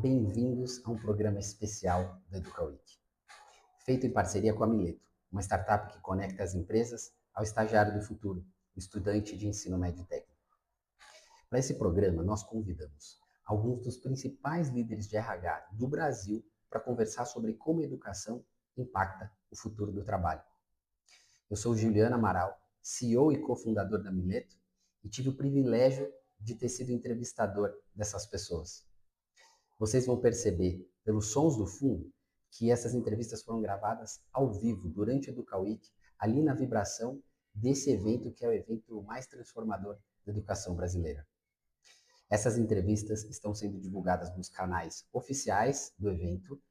Bem-vindos a um programa especial da EducaWeek, feito em parceria com a Mileto, uma startup que conecta as empresas ao estagiário do futuro, o estudante de ensino médio técnico. Para esse programa, nós convidamos alguns dos principais líderes de RH do Brasil para conversar sobre como a educação impacta o futuro do trabalho. Eu sou Juliano Amaral, CEO e cofundador da Mileto, e tive o privilégio de ter sido entrevistador dessas pessoas. Vocês vão perceber, pelos sons do fundo, que essas entrevistas foram gravadas ao vivo, durante a EducaWeek, ali na vibração desse evento que é o evento mais transformador da educação brasileira. Essas entrevistas estão sendo divulgadas nos canais oficiais do evento,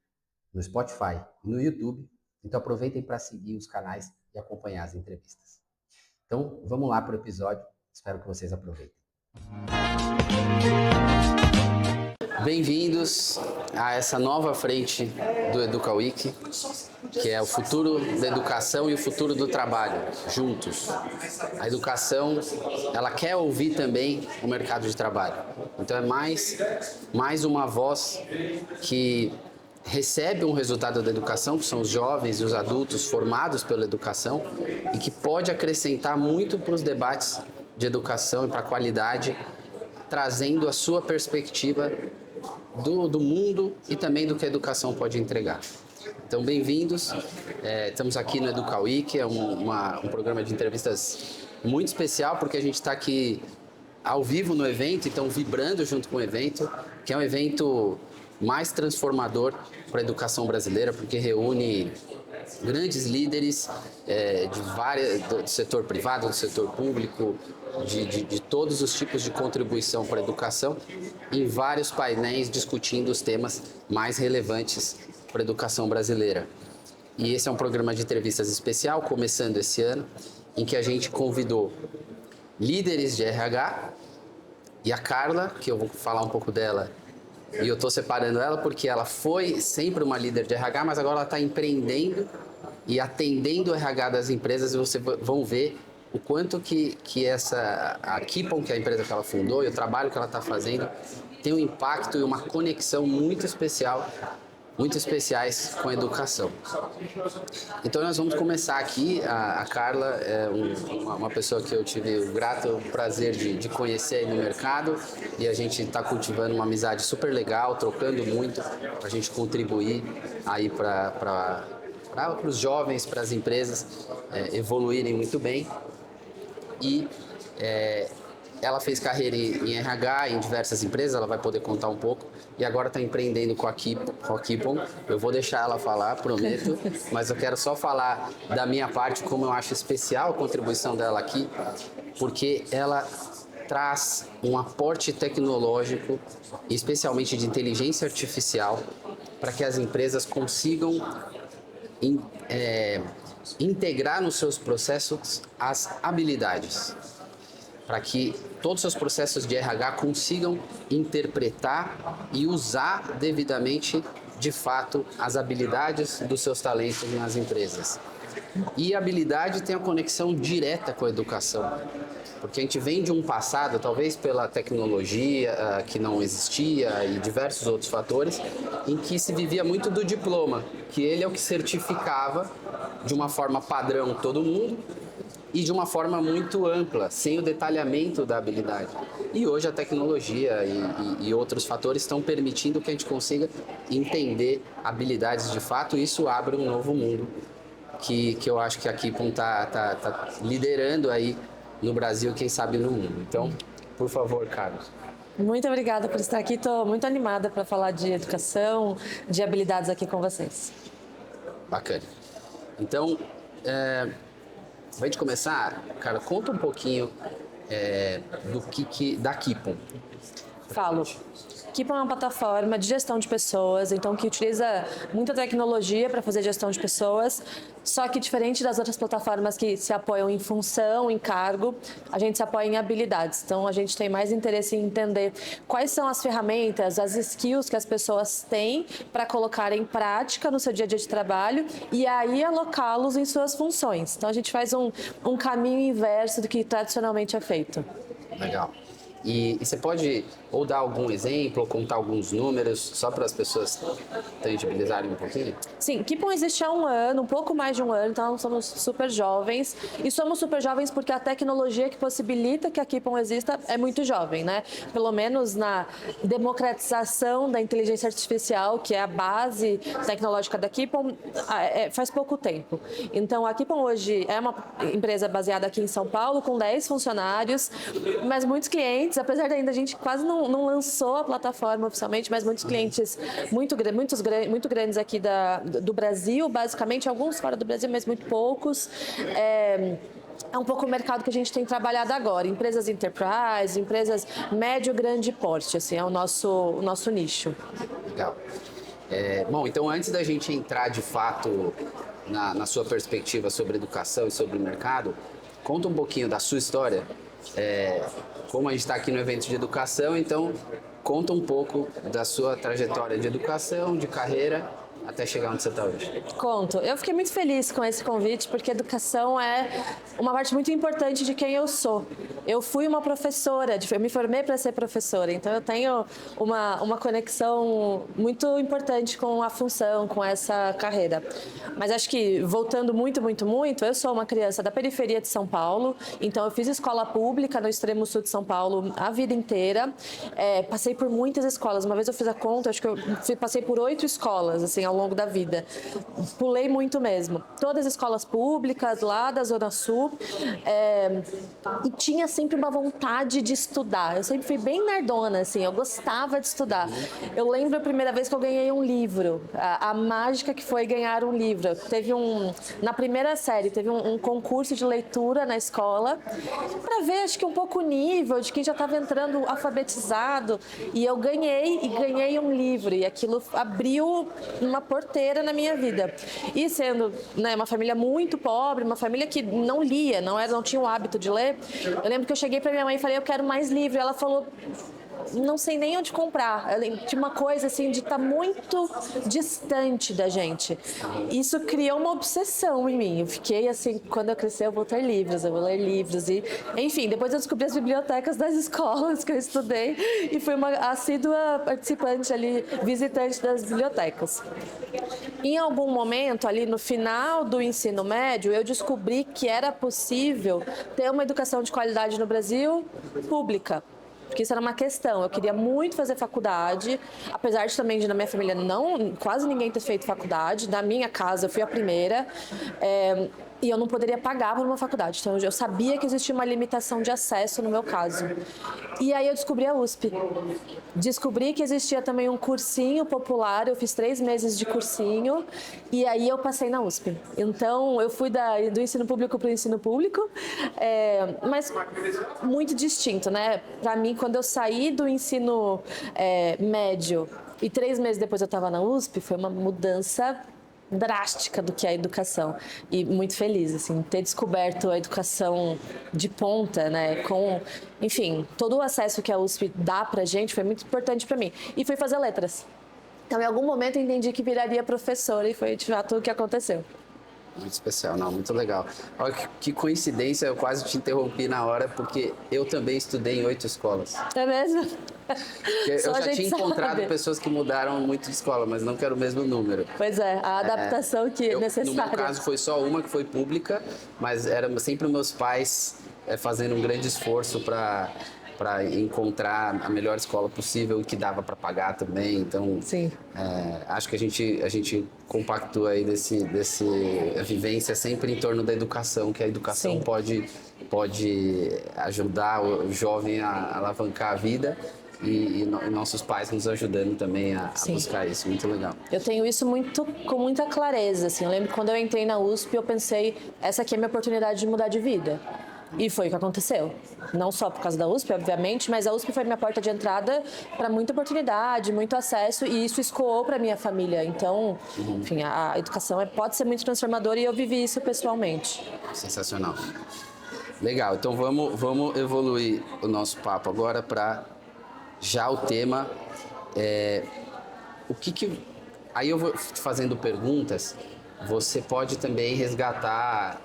no Spotify e no YouTube, então aproveitem para seguir os canais e acompanhar as entrevistas. Então, vamos lá para o episódio, espero que vocês aproveitem. Bem-vindos a essa nova frente do EducaWeek, que é o futuro da educação e o futuro do trabalho, juntos. A educação, ela quer ouvir também o mercado de trabalho. Então é mais uma voz que recebe um resultado da educação, que são os jovens e os adultos formados pela educação, e que pode acrescentar muito para os debates de educação e para a qualidade, trazendo a sua perspectiva do mundo e também do que a educação pode entregar. Então, bem-vindos. Estamos aqui no EducaWeek, é um programa de entrevistas muito especial, porque a gente está aqui ao vivo no evento, então vibrando junto com o evento, que é um evento mais transformador para a educação brasileira, porque reúne grandes líderes do setor privado, do setor público, de todos os tipos de contribuição para a educação, em vários painéis discutindo os temas mais relevantes para a educação brasileira. E esse é um programa de entrevistas especial, começando esse ano, em que a gente convidou líderes de RH, e a Carla, que eu vou falar um pouco dela, e eu estou separando ela porque ela foi sempre uma líder de RH, mas agora ela está empreendendo e atendendo o RH das empresas, e vocês vão ver o quanto que a Keepon, que é a empresa que ela fundou, e o trabalho que ela está fazendo, tem um impacto e uma conexão muito especiais com a educação. Então nós vamos começar aqui. A Carla é uma pessoa que eu tive o grato prazer de conhecer aí no mercado, e a gente está cultivando uma amizade super legal, trocando muito para a gente contribuir aí para os jovens, para as empresas evoluírem muito bem. E ela fez carreira em RH, em diversas empresas, ela vai poder contar um pouco, e agora está empreendendo com a Keepon. Eu vou deixar ela falar, prometo, mas eu quero só falar da minha parte, como eu acho especial a contribuição dela aqui, porque ela traz um aporte tecnológico, especialmente de inteligência artificial, para que as empresas consigam integrar nos seus processos as habilidades, para que todos os seus processos de RH consigam interpretar e usar devidamente, de fato, as habilidades dos seus talentos nas empresas. E a habilidade tem a conexão direta com a educação, porque a gente vem de um passado, talvez pela tecnologia que não existia e diversos outros fatores, em que se vivia muito do diploma, que ele é o que certificava de uma forma padrão todo mundo, e de uma forma muito ampla, sem o detalhamento da habilidade. E hoje a tecnologia e outros fatores estão permitindo que a gente consiga entender habilidades de fato, e isso abre um novo mundo que eu acho que a Keepon tá liderando aí no Brasil e quem sabe no mundo. Então, por favor, Carlos. Muito obrigada por estar aqui, estou muito animada para falar de educação, de habilidades aqui com vocês. Bacana. Então, pra gente começar, cara, conta um pouquinho da Keepon. Falo. Keepon é uma plataforma de gestão de pessoas, então que utiliza muita tecnologia para fazer gestão de pessoas, só que diferente das outras plataformas que se apoiam em função, em cargo, a gente se apoia em habilidades. Então a gente tem mais interesse em entender quais são as ferramentas, as skills que as pessoas têm para colocar em prática no seu dia a dia de trabalho e aí alocá-los em suas funções. Então a gente faz um caminho inverso do que tradicionalmente é feito. Legal. E você pode ou dar algum exemplo, ou contar alguns números, só para as pessoas tangibilizarem um pouquinho? Sim, Keepon existe há um ano, um pouco mais de um ano, então somos super jovens. E somos super jovens porque a tecnologia que possibilita que a Keepon exista é muito jovem, né? Pelo menos na democratização da inteligência artificial, que é a base tecnológica da Keepon, faz pouco tempo. Então, a Keepon hoje é uma empresa baseada aqui em São Paulo, com 10 funcionários, mas muitos clientes, apesar de ainda a gente quase não lançou a plataforma oficialmente, mas muitos clientes muito grandes aqui do Brasil, basicamente, alguns fora do Brasil, mas muito poucos. É um pouco o mercado que a gente tem trabalhado agora. Empresas enterprise, empresas médio, grande porte, assim, é o nosso nicho. Legal. Bom, então antes da gente entrar de fato na sua perspectiva sobre educação e sobre o mercado, conta um pouquinho da sua história. Como a gente está aqui no evento de educação, então conta um pouco da sua trajetória de educação, de carreira, até chegar onde você está hoje. Conto. Eu fiquei muito feliz com esse convite, porque educação é uma parte muito importante de quem eu sou. Eu fui uma professora, eu me formei para ser professora, então eu tenho uma conexão muito importante com a função, com essa carreira. Mas acho que, voltando muito, eu sou uma criança da periferia de São Paulo, então eu fiz escola pública no extremo sul de São Paulo a vida inteira. Passei por muitas escolas. Uma vez eu fiz a conta, acho que eu passei por 8 escolas, assim, ao longo da vida. Pulei muito mesmo. Todas as escolas públicas lá da Zona Sul. E tinha sempre uma vontade de estudar. Eu sempre fui bem nerdona, assim, eu gostava de estudar. Eu lembro a primeira vez que eu ganhei um livro, a mágica que foi ganhar um livro. Na primeira série, teve um concurso de leitura na escola, para ver, acho que um pouco o nível de quem já estava entrando alfabetizado. E eu ganhei um livro, e aquilo abriu uma porteira na minha vida. E sendo, né, uma família muito pobre, uma família que não lia, não tinha o hábito de ler, eu lembro que eu cheguei para minha mãe e falei, eu quero mais livro. Ela falou, não sei nem onde comprar. Tinha uma coisa assim de estar muito distante da gente. Isso criou uma obsessão em mim. Eu fiquei assim, quando eu crescer eu vou ter livros, eu vou ler livros. E, enfim, depois eu descobri as bibliotecas das escolas que eu estudei e fui uma assídua participante ali, visitante das bibliotecas. Em algum momento, ali no final do ensino médio, eu descobri que era possível ter uma educação de qualidade no Brasil pública. Porque isso era uma questão. Eu queria muito fazer faculdade, apesar de também na minha família quase ninguém ter feito faculdade. Na minha casa eu fui a primeira. E eu não poderia pagar por uma faculdade. Então eu sabia que existia uma limitação de acesso no meu caso. E aí eu descobri a USP. Descobri que existia também um cursinho popular. Eu fiz 3 meses de cursinho e aí eu passei na USP. Então eu fui do ensino público para o ensino público, mas muito distinto, né? Para mim, quando eu saí do ensino médio e 3 meses depois eu estava na USP, foi uma mudança drástica do que é a educação, e muito feliz assim ter descoberto a educação de ponta, né, com, enfim, todo o acesso que a USP dá pra gente foi muito importante para mim, e fui fazer letras. Então em algum momento eu entendi que viraria professora e foi de fato o que aconteceu. Muito especial, não, muito legal. Olha que coincidência, eu quase te interrompi na hora, porque eu também estudei em 8 escolas. É mesmo? Eu já tinha encontrado pessoas que mudaram muito de escola, mas não que era o mesmo número. Pois é, a adaptação que é necessária. No meu caso foi só uma que foi pública, mas era sempre meus pais fazendo um grande esforço para encontrar a melhor escola possível e que dava para pagar também. Então, sim. Acho que a gente compactua aí desse vivência sempre em torno da educação, que a educação pode ajudar o jovem a alavancar a vida. E nossos pais nos ajudando também a buscar isso, muito legal. Eu tenho isso com muita clareza, assim. Eu lembro que quando eu entrei na USP, eu pensei, essa aqui é a minha oportunidade de mudar de vida. E foi o que aconteceu. Não só por causa da USP, obviamente, mas a USP foi minha porta de entrada para muita oportunidade, muito acesso, e isso escoou para minha família. Então, enfim, a educação pode ser muito transformadora e eu vivi isso pessoalmente. Sensacional. Legal, então vamos evoluir o nosso papo agora para já o tema. Aí eu vou fazendo perguntas você pode também resgatar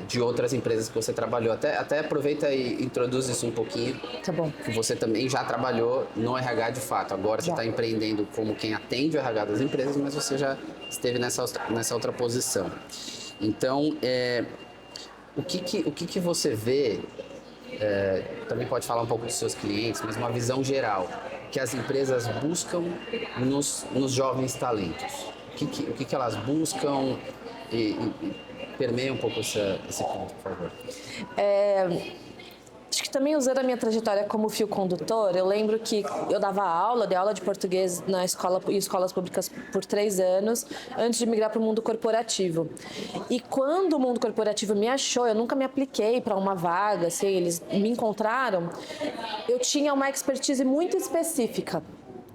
de outras empresas que você trabalhou. Até aproveita e introduz isso um pouquinho. Tá bom. Que você também já trabalhou no RH de fato. Agora você está empreendendo como quem atende o RH das empresas, mas você já esteve nessa outra posição. Então, o que você vê, também pode falar um pouco dos seus clientes, mas uma visão geral, que as empresas buscam nos jovens talentos? O que elas buscam e permeia um pouco esse ponto, por favor. Acho que também usando a minha trajetória como fio condutor, eu lembro que eu dei aula de português em escolas públicas por 3 anos, antes de migrar para o mundo corporativo. E quando o mundo corporativo me achou, eu nunca me apliquei para uma vaga, assim, eles me encontraram, eu tinha uma expertise muito específica.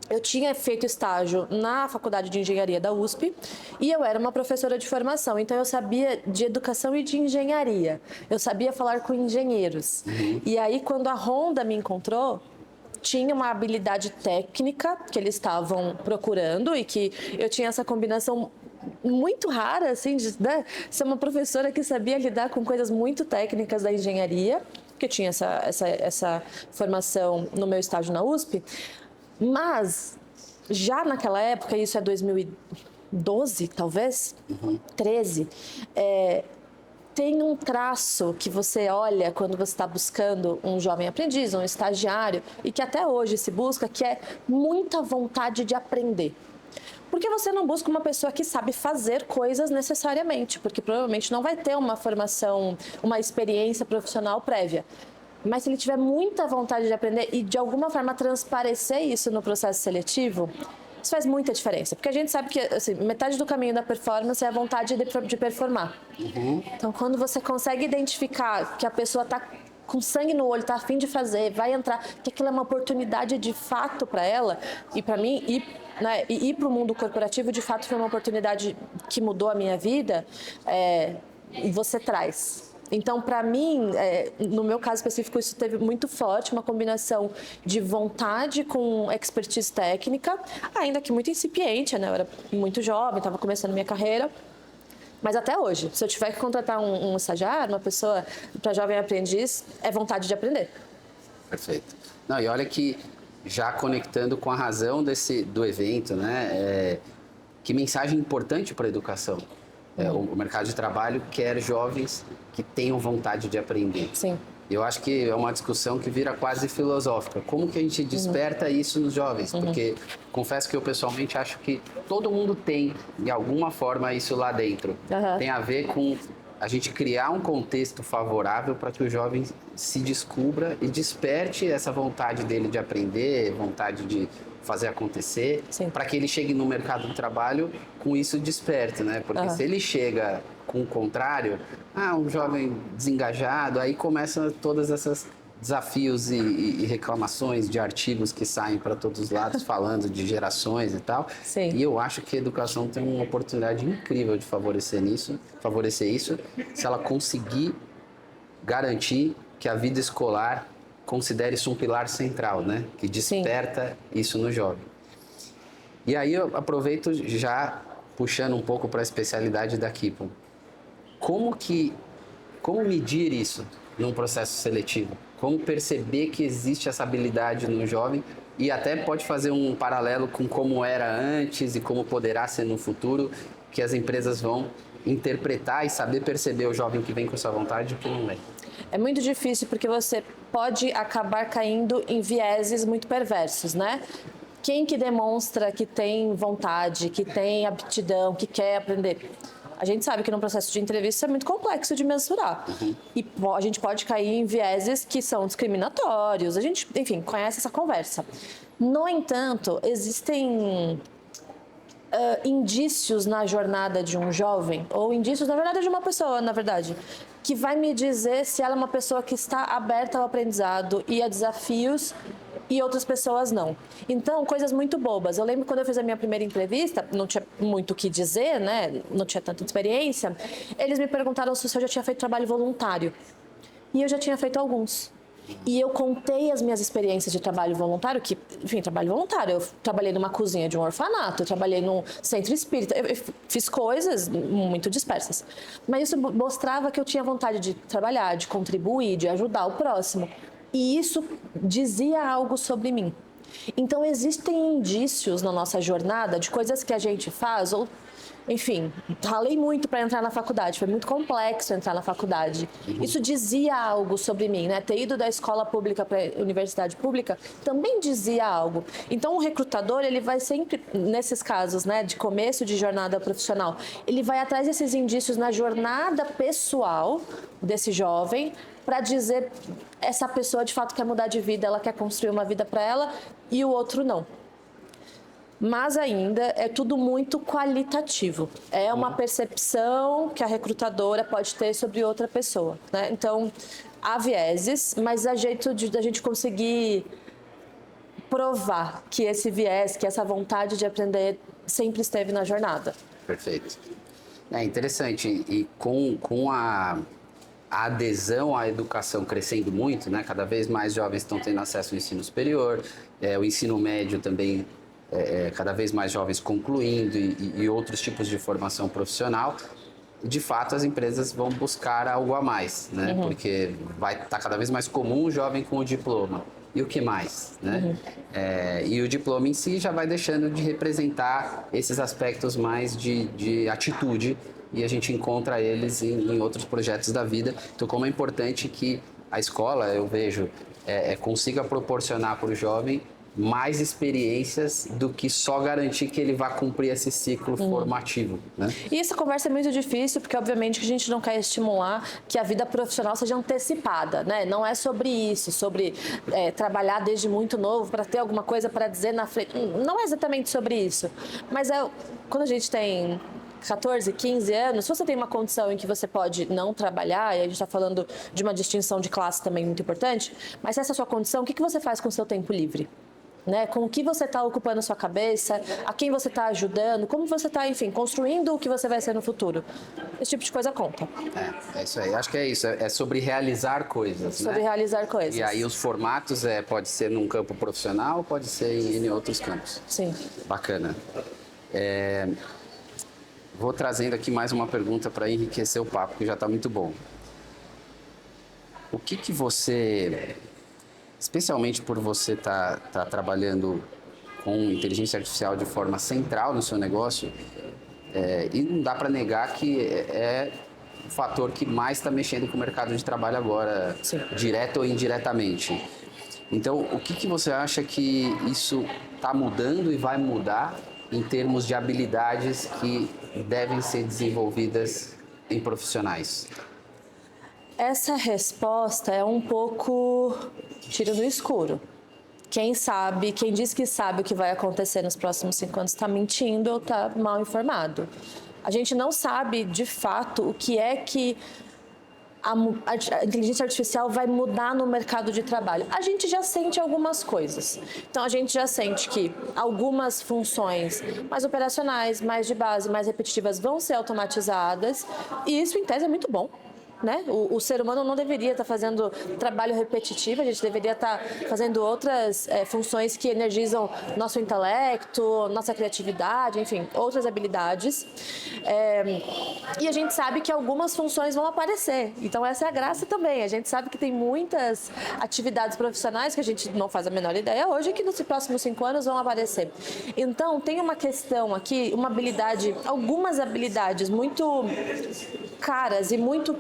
Eu tinha feito estágio na Faculdade de Engenharia da USP e eu era uma professora de formação, então eu sabia de educação e de engenharia. Eu sabia falar com engenheiros. E aí, quando a Honda me encontrou, tinha uma habilidade técnica que eles estavam procurando e que eu tinha essa combinação muito rara, assim, de ser uma professora que sabia lidar com coisas muito técnicas da engenharia, porque eu tinha essa formação no meu estágio na USP. Mas, já naquela época, isso é 2012, talvez, 13, tem um traço que você olha quando você está buscando um jovem aprendiz, um estagiário, e que até hoje se busca, que é muita vontade de aprender. Porque você não busca uma pessoa que sabe fazer coisas necessariamente, porque provavelmente não vai ter uma formação, uma experiência profissional prévia. Mas se ele tiver muita vontade de aprender e de alguma forma transparecer isso no processo seletivo, isso faz muita diferença. Porque a gente sabe que assim, metade do caminho da performance é a vontade de performar. Então, quando você consegue identificar que a pessoa está com sangue no olho, está a fim de fazer, vai entrar, que aquilo é uma oportunidade de fato para ela, e para mim, ir para o mundo corporativo, de fato, foi uma oportunidade que mudou a minha vida, e você traz. Então, para mim, no meu caso específico, isso teve muito forte, uma combinação de vontade com expertise técnica, ainda que muito incipiente, né? Eu era muito jovem, estava começando minha carreira. Mas até hoje, se eu tiver que contratar um estagiário, uma pessoa para jovem aprendiz, é vontade de aprender. Perfeito. Não, e olha que, já conectando com a razão do evento, né? Que mensagem importante para a educação. O mercado de trabalho quer jovens que tenham vontade de aprender. Sim. Eu acho que é uma discussão que vira quase filosófica. Como que a gente desperta isso nos jovens? Porque confesso que eu pessoalmente acho que todo mundo tem, de alguma forma, isso lá dentro. Tem a ver com a gente criar um contexto favorável para que o jovem se descubra e desperte essa vontade dele de aprender, vontade de fazer acontecer, para que ele chegue no mercado de trabalho com isso desperto, né? Porque se ele chega com o contrário, um jovem desengajado, aí começam todas essas desafios e reclamações de artigos que saem para todos os lados falando de gerações e tal. E eu acho que a educação tem uma oportunidade incrível de favorecer isso, se ela conseguir garantir que a vida escolar considere isso um pilar central, né? Que desperta isso no jovem. E aí eu aproveito já puxando um pouco para a especialidade da Kipon. Como medir isso num processo seletivo? Como perceber que existe essa habilidade no jovem e até pode fazer um paralelo com como era antes e como poderá ser no futuro, que as empresas vão interpretar e saber perceber o jovem que vem com essa vontade e que não vem. É muito difícil porque você pode acabar caindo em vieses muito perversos, né? Quem que demonstra que tem vontade, que tem aptidão, que quer aprender? A gente sabe que no processo de entrevista é muito complexo de mensurar. E a gente pode cair em vieses que são discriminatórios. A gente, enfim, conhece essa conversa. No entanto, existem indícios na jornada de um jovem, ou indícios na jornada de uma pessoa, na verdade, que vai me dizer se ela é uma pessoa que está aberta ao aprendizado e a desafios e outras pessoas não. Então, coisas muito bobas. Eu lembro quando eu fiz a minha primeira entrevista, não tinha muito o que dizer, né? Não tinha tanta experiência. Eles me perguntaram se eu já tinha feito trabalho voluntário. E eu já tinha feito alguns. E eu contei as minhas experiências de trabalho voluntário, que, enfim, trabalho voluntário. Eu trabalhei numa cozinha de um orfanato, eu trabalhei num centro espírita, eu fiz coisas muito dispersas. Mas isso mostrava que eu tinha vontade de trabalhar, de contribuir, de ajudar o próximo. E isso dizia algo sobre mim. Então, existem indícios na nossa jornada de coisas que a gente faz, ou, enfim, ralei muito para entrar na faculdade, foi muito complexo entrar na faculdade. Isso dizia algo sobre mim, né? Ter ido da escola pública para a universidade pública também dizia algo. Então, o recrutador, ele vai sempre, nesses casos, né, de começo de jornada profissional, ele vai atrás desses indícios na jornada pessoal desse jovem, para dizer essa pessoa de fato quer mudar de vida, ela quer construir uma vida para ela e o outro não. Mas ainda é tudo muito qualitativo. É uma percepção que a recrutadora pode ter sobre outra pessoa, né? Então, há vieses, mas há jeito da gente conseguir provar que esse viés, que essa vontade de aprender sempre esteve na jornada. Perfeito. É interessante. E com a adesão à educação crescendo muito, né? Cada vez mais jovens estão tendo acesso ao ensino superior, o ensino médio também, cada vez mais jovens concluindo e outros tipos de formação profissional. De fato, as empresas vão buscar algo a mais, né? Porque vai estar cada vez mais comum o jovem com o diploma. E o que mais, né? E o diploma em si já vai deixando de representar esses aspectos mais de atitude, e a gente encontra eles em outros projetos da vida. Então, como é importante que a escola, eu vejo, consiga proporcionar para o jovem mais experiências do que só garantir que ele vá cumprir esse ciclo formativo, né? E essa conversa é muito difícil, porque obviamente que a gente não quer estimular que a vida profissional seja antecipada, né? Não é sobre isso, sobre trabalhar desde muito novo para ter alguma coisa para dizer na frente. Não é exatamente sobre isso. Mas quando a gente tem 14, 15 anos, se você tem uma condição em que você pode não trabalhar, e a gente está falando de uma distinção de classe também muito importante, mas se essa é a sua condição, o que você faz com o seu tempo livre? Né? Com o que você está ocupando a sua cabeça, a quem você está ajudando, como você está, enfim, construindo o que você vai ser no futuro. Esse tipo de coisa conta. É isso aí. Acho que é isso. É sobre realizar coisas, Sobre né? realizar coisas. E aí os formatos pode ser num campo profissional, pode ser em outros campos. Sim. Bacana. Vou trazendo aqui mais uma pergunta para enriquecer o papo, que já está muito bom. O que você, especialmente por você estar trabalhando com inteligência artificial de forma central no seu negócio, e não dá para negar que é o fator que mais está mexendo com o mercado de trabalho agora, Sim. direto ou indiretamente. Então, o que você acha que isso está mudando e vai mudar em termos de habilidades que devem ser desenvolvidas em profissionais? Essa resposta é um pouco tiro no escuro. Quem sabe, quem diz que sabe o que vai acontecer nos próximos 5 anos está mentindo ou está mal informado. A gente não sabe, de fato, o que é que a inteligência artificial vai mudar no mercado de trabalho. A gente já sente algumas coisas. Então, a gente já sente que algumas funções mais operacionais, mais de base, mais repetitivas vão ser automatizadas, e isso, em tese, é muito bom. Né? O ser humano não deveria estar fazendo trabalho repetitivo, a gente deveria estar fazendo outras funções que energizam nosso intelecto, nossa criatividade, enfim, outras habilidades. E a gente sabe que algumas funções vão aparecer, então essa é a graça também. A gente sabe que tem muitas atividades profissionais que a gente não faz a menor ideia hoje que nos próximos 5 anos vão aparecer. Então, tem uma questão aqui, uma habilidade, algumas habilidades muito caras e muito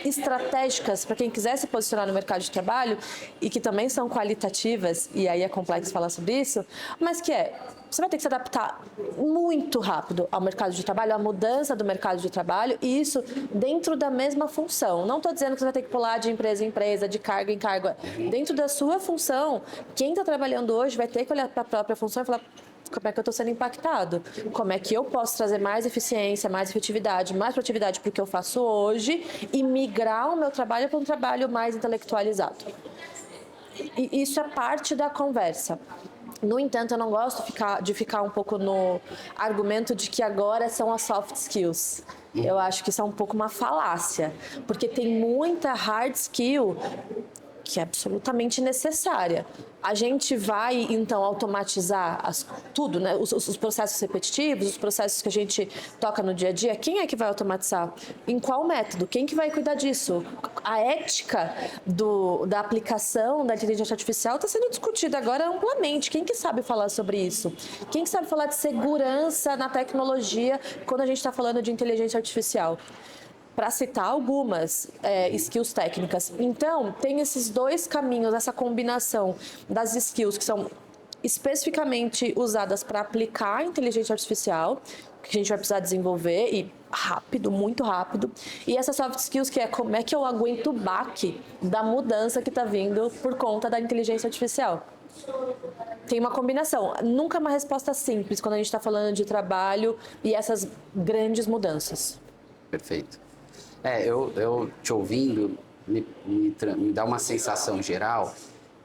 estratégicas para quem quiser se posicionar no mercado de trabalho e que também são qualitativas, e aí é complexo falar sobre isso, mas que você vai ter que se adaptar muito rápido ao mercado de trabalho, à mudança do mercado de trabalho, e isso dentro da mesma função. Não estou dizendo que você vai ter que pular de empresa em empresa, de cargo em cargo. Dentro da sua função, quem está trabalhando hoje vai ter que olhar para a própria função e falar: como é que eu estou sendo impactado? Como é que eu posso trazer mais eficiência, mais efetividade, mais produtividade para o que eu faço hoje e migrar o meu trabalho para um trabalho mais intelectualizado? E isso é parte da conversa. No entanto, eu não gosto de ficar um pouco no argumento de que agora são as soft skills. Eu acho que isso é um pouco uma falácia, porque tem muita hard skill que é absolutamente necessária. A gente vai, então, automatizar tudo, né? Os processos repetitivos, os processos que a gente toca no dia a dia. Quem é que vai automatizar? Em qual método? Quem que vai cuidar disso? A ética da aplicação da inteligência artificial está sendo discutida agora amplamente. Quem que sabe falar sobre isso? Quem que sabe falar de segurança na tecnologia quando a gente está falando de inteligência artificial? Para citar algumas skills técnicas. Então, tem esses dois caminhos, essa combinação das skills que são especificamente usadas para aplicar a inteligência artificial, que a gente vai precisar desenvolver, e rápido, muito rápido, e essas soft skills, que é como é que eu aguento o baque da mudança que está vindo por conta da inteligência artificial. Tem uma combinação. Nunca é uma resposta simples quando a gente está falando de trabalho e essas grandes mudanças. Perfeito. Eu te ouvindo, me dá uma sensação geral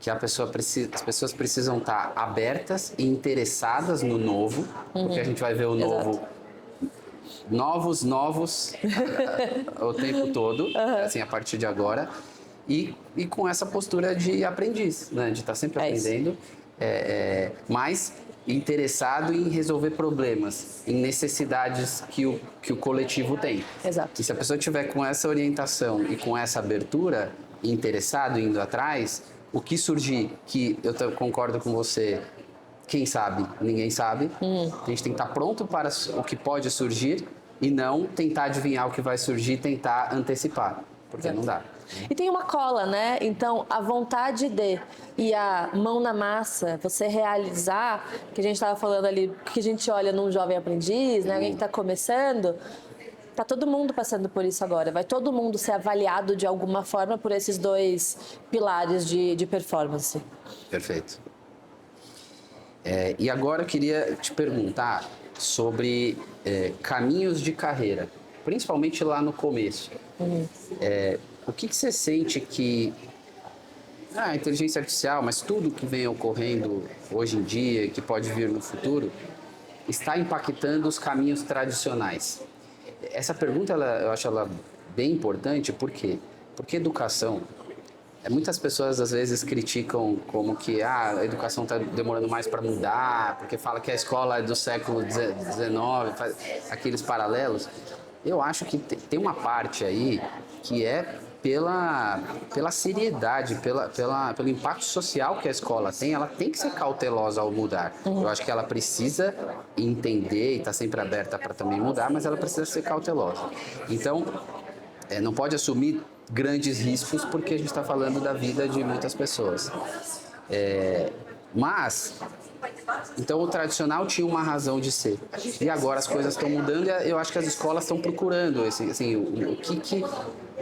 que as pessoas precisam estar abertas e interessadas no novo, porque a gente vai ver o novo, novos, o tempo todo, assim, a partir de agora, e com essa postura de aprendiz, né, de estar sempre aprendendo, mas interessado em resolver problemas, em necessidades que o coletivo tem. Exato. E se a pessoa tiver com essa orientação e com essa abertura, interessado, indo atrás, o que surgir, que eu concordo com você, quem sabe, ninguém sabe, a gente tem que estar pronto para o que pode surgir e não tentar adivinhar o que vai surgir, tentar antecipar, porque não dá. E tem uma cola, né? Então, a vontade e a mão na massa, você realizar, que a gente estava falando ali, que a gente olha num jovem aprendiz, né? Alguém que está começando, tá todo mundo passando por isso agora. Vai todo mundo ser avaliado de alguma forma por esses dois pilares de performance. Perfeito. E agora eu queria te perguntar sobre caminhos de carreira, principalmente lá no começo. O que você sente que a inteligência artificial, mas tudo que vem ocorrendo hoje em dia e que pode vir no futuro, está impactando os caminhos tradicionais? Essa pergunta, eu acho ela bem importante, por quê? Porque educação, muitas pessoas às vezes criticam como que a educação está demorando mais para mudar, porque fala que a escola é do século XIX, faz aqueles paralelos. Eu acho que tem uma parte aí que é pela seriedade, pelo impacto social que a escola tem, ela tem que ser cautelosa ao mudar. Eu acho que ela precisa entender e está sempre aberta para também mudar, mas ela precisa ser cautelosa. Então, não pode assumir grandes riscos porque a gente está falando da vida de muitas pessoas. Então o tradicional tinha uma razão de ser. E agora as coisas estão mudando e eu acho que as escolas estão procurando assim, o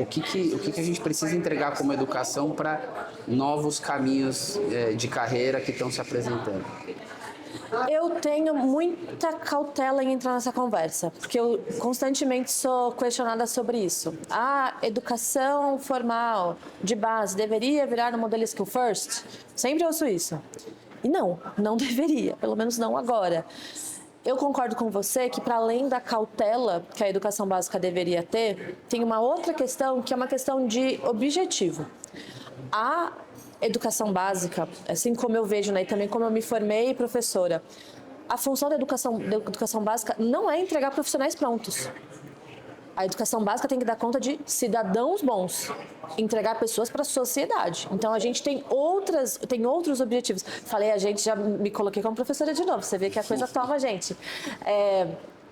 que a gente precisa entregar como educação para novos caminhos de carreira que estão se apresentando. Eu tenho muita cautela em entrar nessa conversa, porque eu constantemente sou questionada sobre isso. A educação formal, de base, deveria virar no modelo Skill First? Sempre ouço isso. E não deveria, pelo menos não agora. Eu concordo com você que, para além da cautela que a educação básica deveria ter, tem uma outra questão, que é uma questão de objetivo. A educação básica, assim como eu vejo, né, e também como eu me formei professora, a função da educação básica não é entregar profissionais prontos. A educação básica tem que dar conta de cidadãos bons, entregar pessoas para a sociedade. Então, a gente tem outros objetivos. Falei a gente, já me coloquei como professora de novo. Você vê que a coisa toma a gente.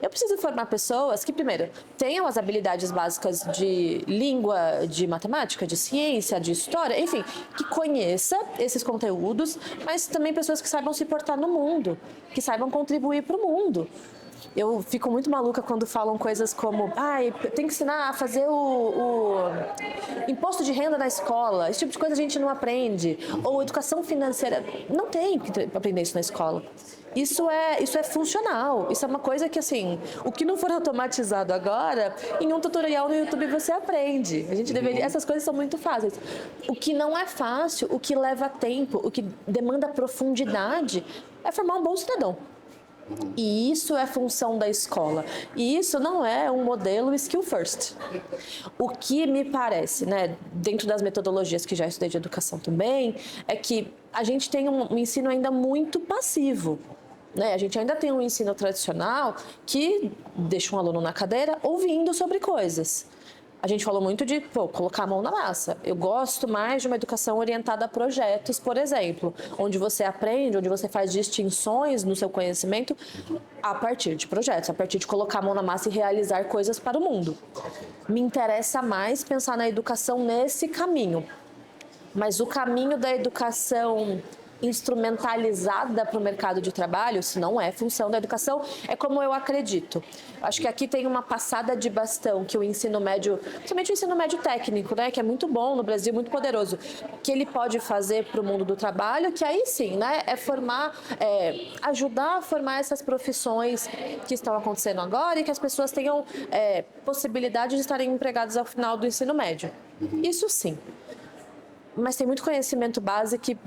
Eu preciso formar pessoas que, primeiro, tenham as habilidades básicas de língua, de matemática, de ciência, de história, enfim, que conheça esses conteúdos, mas também pessoas que saibam se portar no mundo, que saibam contribuir para o mundo. Eu fico muito maluca quando falam coisas como tem que ensinar a fazer o imposto de renda na escola. Esse tipo de coisa a gente não aprende. Ou educação financeira. Não tem que aprender isso na escola. Isso é funcional. Isso é uma coisa que, assim, o que não for automatizado agora, em um tutorial no YouTube você aprende. A gente deveria. Essas coisas são muito fáceis. O que não é fácil, o que leva tempo, o que demanda profundidade, é formar um bom cidadão. E isso é função da escola. E isso não é um modelo skill first. O que me parece, né, dentro das metodologias que já estudei de educação também, é que a gente tem um ensino ainda muito passivo. Né? A gente ainda tem um ensino tradicional que deixa um aluno na cadeira ouvindo sobre coisas. A gente falou muito de colocar a mão na massa. Eu gosto mais de uma educação orientada a projetos, por exemplo, onde você aprende, onde você faz distinções no seu conhecimento a partir de projetos, a partir de colocar a mão na massa e realizar coisas para o mundo. Me interessa mais pensar na educação nesse caminho. Mas o caminho da educação instrumentalizada para o mercado de trabalho, isso não é função da educação, é como eu acredito. Acho que aqui tem uma passada de bastão que o ensino médio, principalmente o ensino médio técnico, né, que é muito bom no Brasil, muito poderoso, que ele pode fazer para o mundo do trabalho, que aí sim, né, é formar, ajudar a formar essas profissões que estão acontecendo agora e que as pessoas tenham possibilidade de estarem empregadas ao final do ensino médio. Isso sim. Mas tem muito conhecimento base que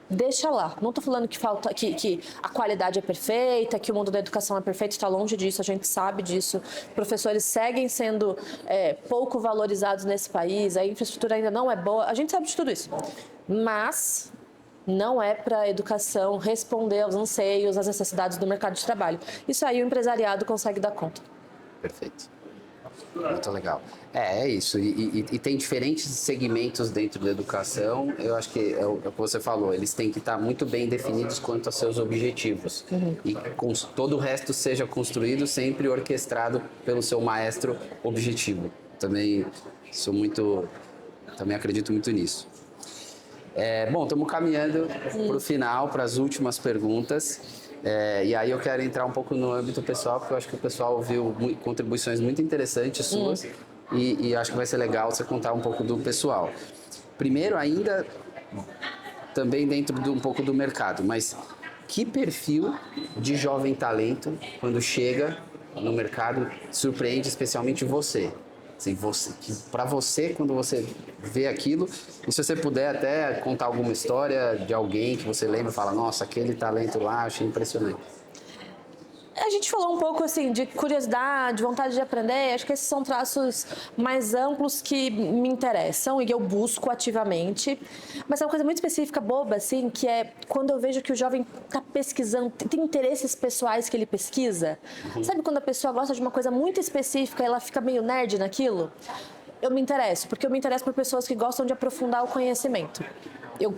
deixa lá. Não estou falando que falta, que a qualidade é perfeita, que o mundo da educação é perfeito, está longe disso, a gente sabe disso. Professores seguem sendo pouco valorizados nesse país, a infraestrutura ainda não é boa, a gente sabe de tudo isso. Mas não é para a educação responder aos anseios, às necessidades do mercado de trabalho. Isso aí o empresariado consegue dar conta. Perfeito. Muito legal. É isso. E tem diferentes segmentos dentro da educação. Eu acho que é o que você falou. Eles têm que estar muito bem definidos quanto a seus objetivos. E todo o resto seja construído sempre orquestrado pelo seu maestro objetivo. Também acredito muito nisso. Bom, estamos caminhando para o final, para as últimas perguntas. E aí eu quero entrar um pouco no âmbito pessoal, porque eu acho que o pessoal ouviu contribuições muito interessantes suas e acho que vai ser legal você contar um pouco do pessoal. Primeiro, ainda também dentro de um pouco do mercado, mas que perfil de jovem talento, quando chega no mercado, surpreende especialmente você? Assim, para você, quando você vê aquilo, e se você puder até contar alguma história de alguém que você lembra e fala, nossa, aquele talento lá, achei impressionante. A gente falou um pouco assim de curiosidade, vontade de aprender, acho que esses são traços mais amplos que me interessam e eu busco ativamente, mas é uma coisa muito específica, boba, assim, que é quando eu vejo que o jovem está pesquisando, tem interesses pessoais que ele pesquisa. Sabe quando a pessoa gosta de uma coisa muito específica e ela fica meio nerd naquilo? Eu me interesso, porque eu me interesso por pessoas que gostam de aprofundar o conhecimento. Eu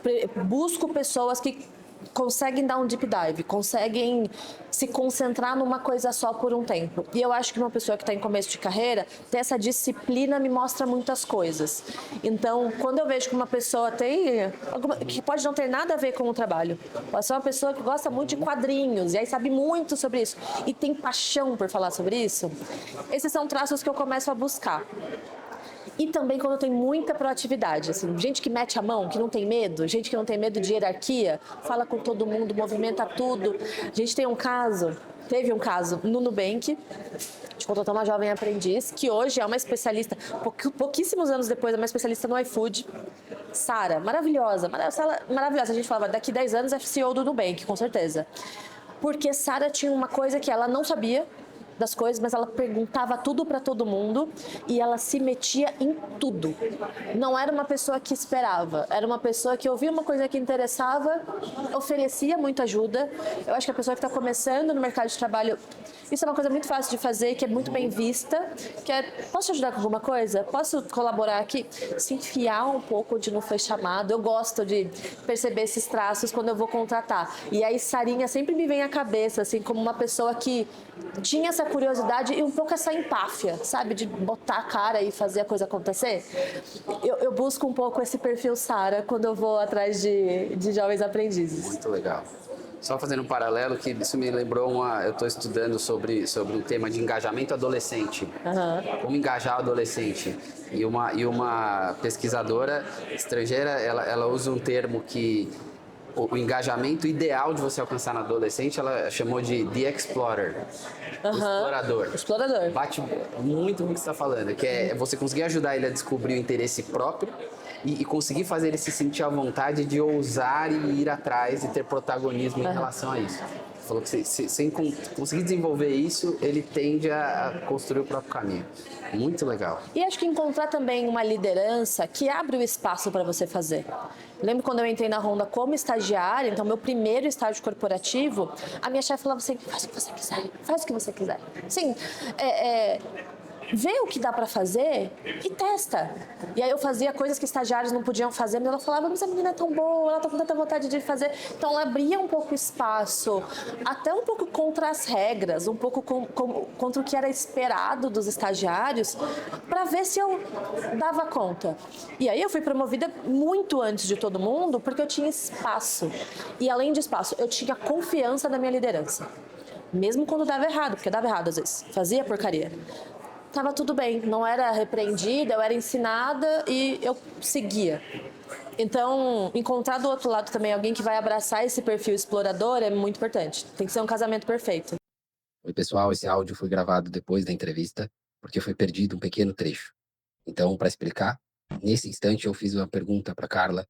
busco pessoas que conseguem dar um deep dive, conseguem se concentrar numa coisa só por um tempo. E eu acho que uma pessoa que está em começo de carreira, ter essa disciplina me mostra muitas coisas. Então, quando eu vejo que uma pessoa que pode não ter nada a ver com o trabalho, pode ser uma pessoa que gosta muito de quadrinhos, e aí sabe muito sobre isso, e tem paixão por falar sobre isso, esses são traços que eu começo a buscar. E também quando tem muita proatividade, assim, gente que mete a mão, que não tem medo, gente que não tem medo de hierarquia, fala com todo mundo, movimenta tudo. A gente teve um caso no Nubank, de contratar uma jovem aprendiz, que hoje é uma especialista, pouquíssimos anos depois, é uma especialista no iFood. Sara, maravilhosa. A gente falava, daqui 10 anos é CEO do Nubank, com certeza. Porque Sara tinha uma coisa que ela não sabia das coisas, mas ela perguntava tudo para todo mundo e ela se metia em tudo. Não era uma pessoa que esperava, era uma pessoa que ouvia uma coisa que interessava, oferecia muita ajuda. Eu acho que a pessoa que está começando no mercado de trabalho, isso é uma coisa muito fácil de fazer, que é muito bem vista, que é, posso te ajudar com alguma coisa? Posso colaborar aqui? Se enfiar um pouco de não foi chamado. Eu gosto de perceber esses traços quando eu vou contratar. E aí Sarinha sempre me vem à cabeça, assim, como uma pessoa que tinha essa curiosidade e um pouco essa empáfia, sabe? De botar a cara e fazer a coisa acontecer. Eu busco um pouco esse perfil Sara quando eu vou atrás de jovens aprendizes. Muito legal. Só fazendo um paralelo, que isso me lembrou eu estou estudando sobre um tema de engajamento adolescente. Como engajar o adolescente. E uma pesquisadora estrangeira, ela usa um termo que o engajamento ideal de você alcançar no adolescente, ela chamou de The Explorer. Explorador. Bate muito com o que você está falando, que é você conseguir ajudar ele a descobrir o interesse próprio e conseguir fazer ele se sentir à vontade de ousar e ir atrás e ter protagonismo em relação a isso. falou que sem conseguir desenvolver isso, ele tende a construir o próprio caminho. Muito legal. E acho que encontrar também uma liderança que abre o espaço para você fazer. Lembro quando eu entrei na Honda como estagiária, então meu primeiro estágio corporativo, a minha chefe falava assim, faz o que você quiser, faz o que você quiser. Sim, vê o que dá pra fazer e testa. E aí eu fazia coisas que estagiários não podiam fazer, mas ela falava, mas a menina é tão boa, ela tá com tanta vontade de fazer. Então ela abria um pouco espaço, até um pouco contra as regras, um pouco contra o que era esperado dos estagiários, pra ver se eu dava conta. E aí eu fui promovida muito antes de todo mundo, porque eu tinha espaço. E além de espaço, eu tinha confiança na minha liderança. Mesmo quando dava errado, porque dava errado às vezes, fazia porcaria. Tava tudo bem, não era repreendida, eu era ensinada e eu seguia. Então, encontrar do outro lado também alguém que vai abraçar esse perfil explorador é muito importante. Tem que ser um casamento perfeito. Oi, pessoal, esse áudio foi gravado depois da entrevista, porque foi perdido um pequeno trecho. Então, para explicar, nesse instante eu fiz uma pergunta para Carla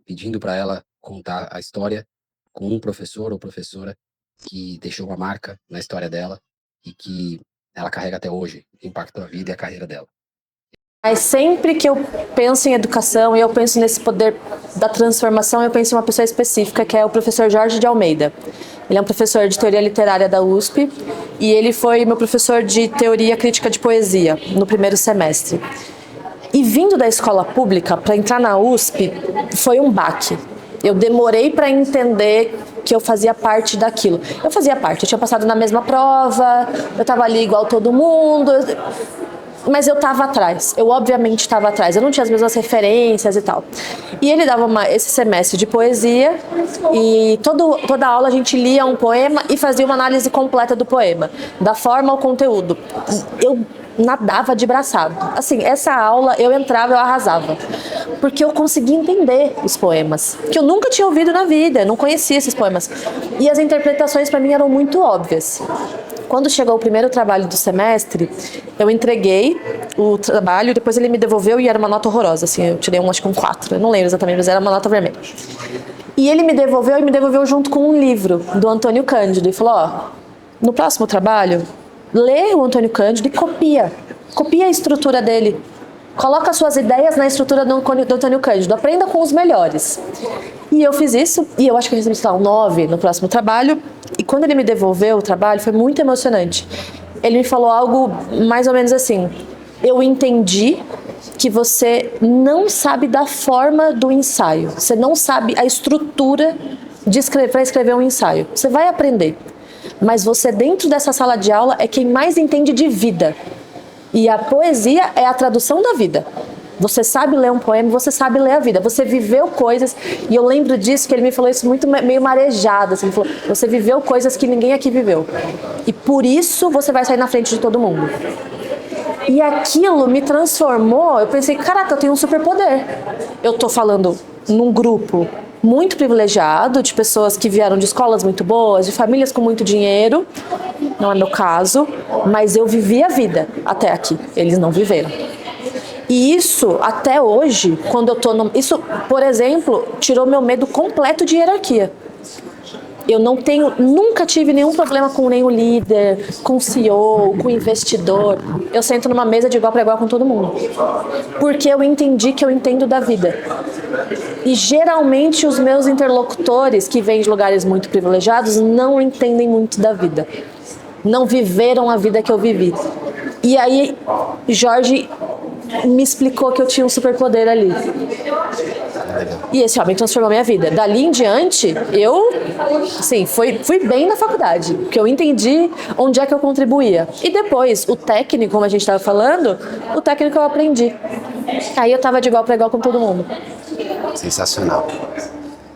pedindo para ela contar a história com um professor ou professora que deixou uma marca na história dela e que ela carrega até hoje, impactou a vida e a carreira dela. Mas sempre que eu penso em educação e eu penso nesse poder da transformação, eu penso em uma pessoa específica, que é o professor Jorge de Almeida. Ele é um professor de teoria literária da USP e ele foi meu professor de teoria crítica de poesia no primeiro semestre. E vindo da escola pública para entrar na USP foi um baque. Eu demorei para entender que eu fazia parte daquilo. Eu fazia parte, eu tinha passado na mesma prova, eu estava ali igual todo mundo, mas eu estava atrás, eu obviamente estava atrás, eu não tinha as mesmas referências e tal. E ele dava esse semestre de poesia e toda aula a gente lia um poema e fazia uma análise completa do poema, da forma ao conteúdo. Eu nadava de braçado. Assim, essa aula eu entrava, eu arrasava. Porque eu conseguia entender os poemas, que eu nunca tinha ouvido na vida, eu não conhecia esses poemas. E as interpretações para mim eram muito óbvias. Quando chegou o primeiro trabalho do semestre, eu entreguei o trabalho, depois ele me devolveu e era uma nota horrorosa, assim, eu tirei acho que um 4, eu não lembro exatamente, mas era uma nota vermelha. E ele me devolveu junto com um livro do Antônio Cândido e falou, ó, no próximo trabalho, lê o Antônio Cândido e copia a estrutura dele. Coloca suas ideias na estrutura do Antônio Cândido, aprenda com os melhores. E eu fiz isso, e eu acho que eu recebi, sei lá, um 9 no próximo trabalho. E quando ele me devolveu o trabalho, foi muito emocionante. Ele me falou algo mais ou menos assim, eu entendi que você não sabe da forma do ensaio, você não sabe a estrutura para escrever um ensaio. Você vai aprender, mas você dentro dessa sala de aula é quem mais entende de vida. E a poesia é a tradução da vida. Você sabe ler um poema, você sabe ler a vida. Você viveu coisas, e eu lembro disso, que ele me falou isso muito meio marejado. Assim, ele falou, você viveu coisas que ninguém aqui viveu. E por isso você vai sair na frente de todo mundo. E aquilo me transformou, eu pensei, caraca, eu tenho um superpoder. Eu tô falando num grupo muito privilegiado, de pessoas que vieram de escolas muito boas, de famílias com muito dinheiro, não é meu caso, mas eu vivi a vida até aqui, eles não viveram. E isso, até hoje, quando eu tô isso, por exemplo, tirou meu medo completo de hierarquia. Eu nunca tive nenhum problema com nenhum líder, com CEO, com investidor. Eu sento numa mesa de igual para igual com todo mundo. Porque eu entendi que eu entendo da vida. E geralmente os meus interlocutores, que vêm de lugares muito privilegiados, não entendem muito da vida. Não viveram a vida que eu vivi. E aí, Jorge me explicou que eu tinha um superpoder ali. E esse homem transformou minha vida. Dali em diante, eu, sim, fui bem na faculdade, porque eu entendi onde é que eu contribuía. E depois, o técnico, como a gente estava falando, o técnico eu aprendi. Aí eu estava de igual para igual com todo mundo. Sensacional.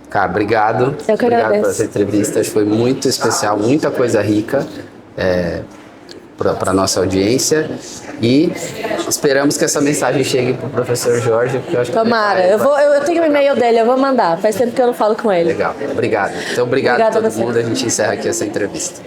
Cara, obrigado. Eu que obrigado agradeço. por essa entrevista. Foi muito especial, muita coisa rica para nossa audiência. E esperamos que essa mensagem chegue para o professor Jorge. Porque eu acho Tomara. Eu tenho o e-mail dele, eu vou mandar. Faz tempo que eu não falo com ele. Legal. Obrigado. Então, obrigado a Obrigada todo a você. mundo. A gente encerra aqui essa entrevista.